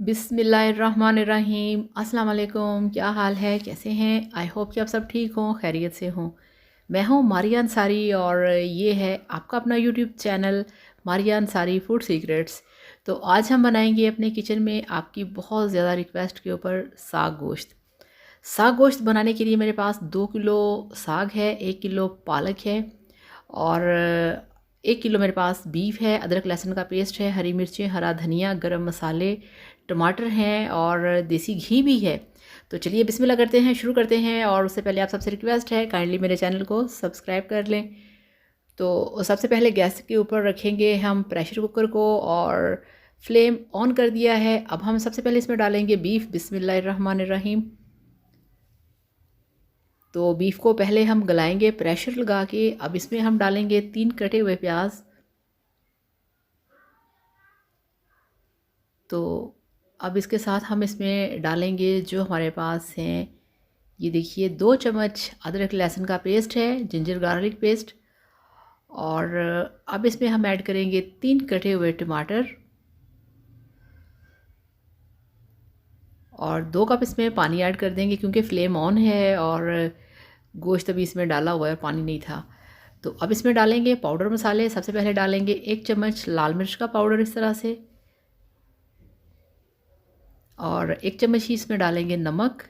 बिस्मिल्लाहिर्रहमानिर्रहीम। अस्सलाम वालेकुम। क्या हाल है, कैसे हैं? आई होप कि आप सब ठीक हों, खैरियत से हों। मैं हूं मारिया अंसारी और ये है आपका अपना YouTube channel Maria Ansari food secrets. तो आज हम बनाएंगे अपने किचन में आपकी बहुत ज़्यादा रिक्वेस्ट के ऊपर साग गोश्त। साग गोश्त बनाने के लिए मेरे पास 2 किलो साग है, 1 किलो पालक है और 1 किलो मेरे पास बीफ है, अदरक लहसुन का पेस्ट है, हरी मिर्चें, हरा धनिया, गरम मसाले, टमाटर हैं और देसी घी भी है। तो चलिए बिस्मिल्लाह करते हैं, शुरू करते हैं। और उससे पहले आप सबसे रिक्वेस्ट है काइंडली मेरे चैनल को सब्सक्राइब कर लें। तो सबसे पहले गैस के ऊपर रखेंगे हम प्रेशर कुकर को और फ्लेम ऑन कर दिया है। अब हम सबसे पहले इसमें डालेंगे बीफ। बिस्मिल्लाहिर्रहमानिर्रहीम। तो बीफ को पहले हम गलाएंगे प्रेशर लगा के। अब इसमें हम डालेंगे 3 कटे हुए प्याज। तो अब इसके साथ हम इसमें डालेंगे जो हमारे पास हैं, ये देखिए 2 चम्मच अदरक लहसुन का पेस्ट है, जिंजर गार्लिक पेस्ट। और अब इसमें हम ऐड करेंगे 3 कटे हुए टमाटर और 2 कप इसमें पानी ऐड कर देंगे क्योंकि फ्लेम ऑन है और गोश्त अभी इसमें डाला हुआ है, पानी नहीं था। तो अब इसमें डालेंगे पाउडर मसाले। सबसे पहले डालेंगे 1 चम्मच लाल मिर्च का पाउडर इस तरह से, और 1 चम्मच ही इसमें डालेंगे नमक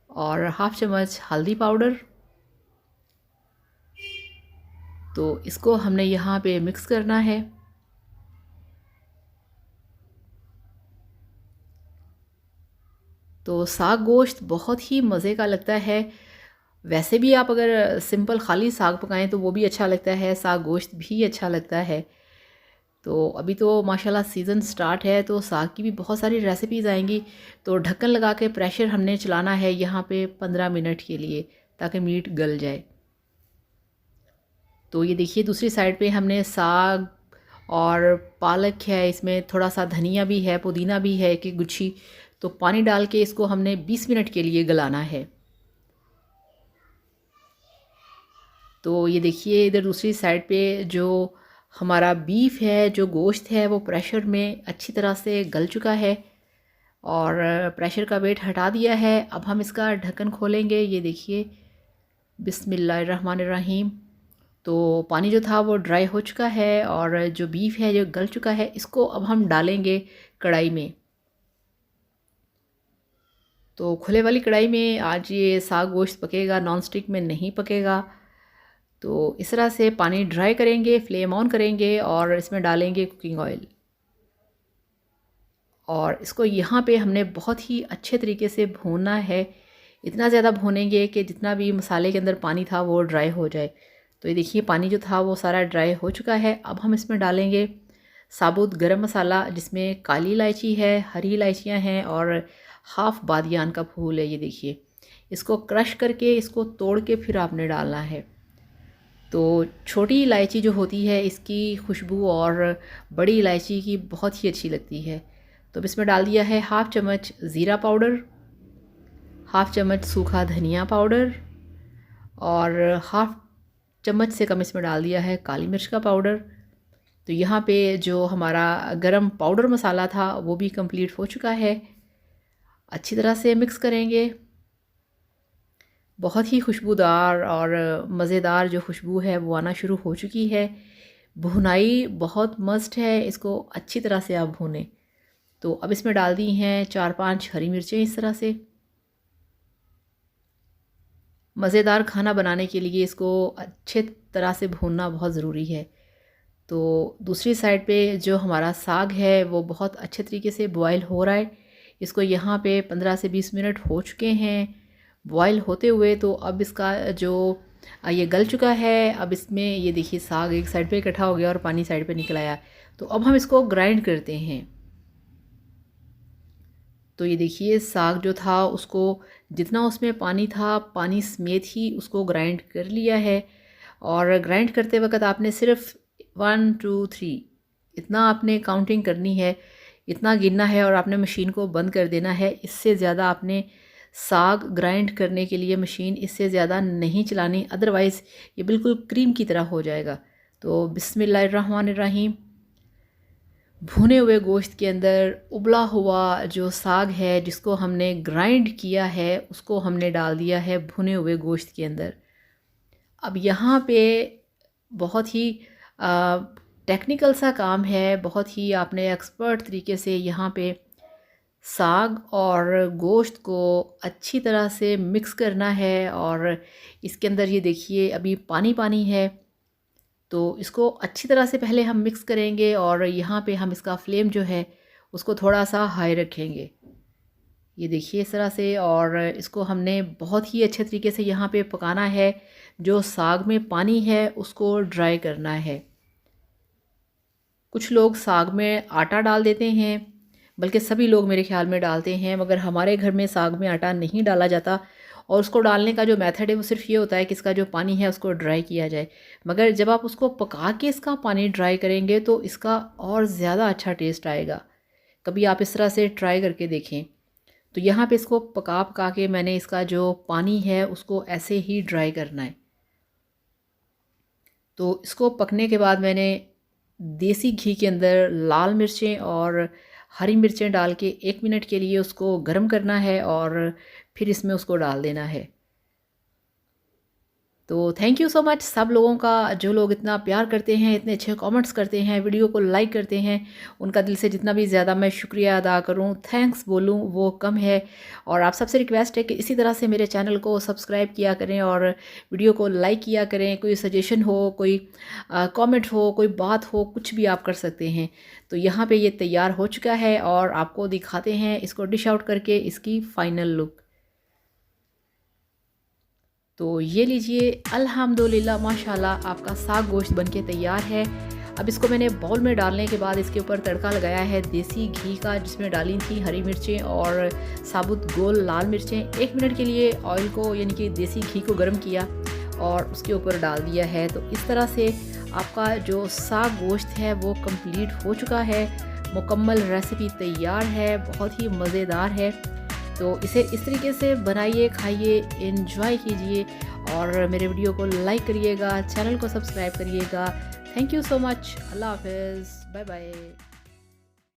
और हाफ चम्मच हल्दी पाउडर। तो इसको हमने यहाँ पे मिक्स करना है। तो साग गोश्त बहुत ही मज़े का लगता है। वैसे भी आप अगर सिंपल खाली साग पकाएं तो वो भी अच्छा लगता है, साग गोश्त भी अच्छा लगता है। तो अभी तो माशाल्लाह सीज़न स्टार्ट है तो साग की भी बहुत सारी रेसिपीज़ आएंगी। तो ढक्कन लगा के प्रेशर हमने चलाना है यहाँ पे 15 मिनट के लिए ताकि मीट गल जाए। तो ये देखिए दूसरी साइड पे हमने साग और पालक है, इसमें थोड़ा सा धनिया भी है, पुदीना भी है कि गुच्छी। तो पानी डाल के इसको हमने 20 मिनट के लिए गलाना है। तो ये देखिए इधर दूसरी साइड पे जो हमारा बीफ है, जो गोश्त है, वो प्रेशर में अच्छी तरह से गल चुका है और प्रेशर का वेट हटा दिया है। अब हम इसका ढक्कन खोलेंगे। ये देखिए बिस्मिल्लाहिर्रहमानिर्रहीम। तो पानी जो था वो ड्राई हो चुका है और जो बीफ है जो गल चुका है, इसको अब हम डालेंगे कढ़ाई में। तो खुले वाली कढ़ाई में आज ये साग गोश्त पकेगा, नॉन स्टिक में नहीं पकेगा। तो इस तरह से पानी ड्राई करेंगे, फ्लेम ऑन करेंगे और इसमें डालेंगे कुकिंग ऑयल। और इसको यहाँ पे हमने बहुत ही अच्छे तरीके से भूनना है। इतना ज़्यादा भूनेंगे कि जितना भी मसाले के अंदर पानी था वो ड्राई हो जाए। तो ये देखिए पानी जो था वो सारा ड्राई हो चुका है। अब हम इसमें डालेंगे साबुत गरम मसाला, जिसमें काली इलायची है, हरी इलायचियाँ हैं और हाफ बादियान का फूल है। ये देखिए इसको क्रश करके, इसको तोड़ के फिर आपने डालना है। तो छोटी इलायची जो होती है इसकी खुशबू और बड़ी इलायची की बहुत ही अच्छी लगती है। तो इसमें डाल दिया है हाफ चम्मच ज़ीरा पाउडर, हाफ चम्मच सूखा धनिया पाउडर और हाफ चम्मच से कम इसमें डाल दिया है काली मिर्च का पाउडर। तो यहाँ पे जो हमारा गरम पाउडर मसाला था वो भी कंप्लीट हो चुका है। अच्छी तरह से मिक्स करेंगे। बहुत ही खुशबूदार और मज़ेदार जो खुशबू है वो आना शुरू हो चुकी है। भुनाई बहुत मस्ट है, इसको अच्छी तरह से आप भूनें। तो अब इसमें डाल दी हैं 4-5 हरी मिर्चें इस तरह से। मज़ेदार खाना बनाने के लिए इसको अच्छे तरह से भूनना बहुत ज़रूरी है। तो दूसरी साइड पे जो हमारा साग है वो बहुत अच्छे तरीके से बॉयल हो रहा है। इसको यहाँ पे 15 से 20 मिनट हो चुके हैं बॉयल होते हुए। तो अब इसका जो ये गल चुका है। अब इसमें ये देखिए साग एक साइड पे इकट्ठा हो गया और पानी साइड पे निकल आया। तो अब हम इसको ग्राइंड करते हैं। तो ये देखिए साग जो था उसको जितना उसमें पानी था, पानी समेत ही उसको ग्राइंड कर लिया है। और ग्राइंड करते वक्त आपने सिर्फ 1 2 3 इतना आपने काउंटिंग करनी है, इतना गिनना है और आपने मशीन को बंद कर देना है। इससे ज़्यादा आपने साग ग्राइंड करने के लिए मशीन इससे ज़्यादा नहीं चलानी, अदरवाइज़ ये बिल्कुल क्रीम की तरह हो जाएगा। तो बिस्मिल्लाहिर्रहमानिर्रहीम। भुने हुए गोश्त के अंदर उबला हुआ जो साग है जिसको हमने ग्राइंड किया है उसको हमने डाल दिया है भुने हुए गोश्त के अंदर। अब यहाँ पे बहुत ही टेक्निकल सा काम है, बहुत ही आपने एक्सपर्ट तरीके से यहाँ पे साग और गोश्त को अच्छी तरह से मिक्स करना है। और इसके अंदर ये देखिए अभी पानी पानी है, तो इसको अच्छी तरह से पहले हम मिक्स करेंगे और यहाँ पे हम इसका फ्लेम जो है उसको थोड़ा सा हाई रखेंगे। ये देखिए इस तरह से, और इसको हमने बहुत ही अच्छे तरीके से यहाँ पे पकाना है। जो साग में पानी है उसको ड्राई करना है। कुछ लोग साग में आटा डाल देते हैं, बल्कि सभी लोग मेरे ख्याल में डालते हैं, मगर हमारे घर में साग में आटा नहीं डाला जाता। और उसको डालने का जो मेथड है वो सिर्फ ये होता है कि इसका जो पानी है उसको ड्राई किया जाए। मगर जब आप उसको पका के इसका पानी ड्राई करेंगे तो इसका और ज़्यादा अच्छा टेस्ट आएगा। कभी आप इस तरह से ट्राई करके देखें। तो यहाँ पे इसको पका पका के मैंने इसका जो पानी है उसको ऐसे ही ड्राई करना है। तो इसको पकने के बाद मैंने देसी घी के अंदर लाल मिर्चें और हरी मिर्चें डाल के 1 मिनट के लिए उसको गर्म करना है और फिर इसमें उसको डाल देना है। तो थैंक यू सो मच सब लोगों का, जो लोग इतना प्यार करते हैं, इतने अच्छे कमेंट्स करते हैं, वीडियो को लाइक करते हैं, उनका दिल से जितना भी ज़्यादा मैं शुक्रिया अदा करूं, थैंक्स बोलूं वो कम है। और आप सबसे रिक्वेस्ट है कि इसी तरह से मेरे चैनल को सब्सक्राइब किया करें और वीडियो को लाइक किया करें। कोई सजेशन हो, कोई कमेंट हो, कोई बात हो, कुछ भी आप कर सकते हैं। तो यहाँ पर ये तैयार हो चुका है और आपको दिखाते हैं इसको डिश आउट करके इसकी फ़ाइनल लुक। तो ये लीजिए, अल्हम्दुलिल्लाह माशाल्लाह आपका साग गोश्त बनके तैयार है। अब इसको मैंने बाउल में डालने के बाद इसके ऊपर तड़का लगाया है देसी घी का, जिसमें डाली थी हरी मिर्चें और साबुत गोल लाल मिर्चें। 1 मिनट के लिए ऑयल को यानी कि देसी घी को गर्म किया और उसके ऊपर डाल दिया है। तो इस तरह से आपका जो साग गोश्त है वो कंप्लीट हो चुका है। मुकम्मल रेसिपी तैयार है, बहुत ही मज़ेदार है। तो इसे इस तरीके से बनाइए, खाइए, एंजॉय कीजिए और मेरे वीडियो को लाइक करिएगा, चैनल को सब्सक्राइब करिएगा। Thank you so much. अल्लाह हाफ़िज़, बाय बाय।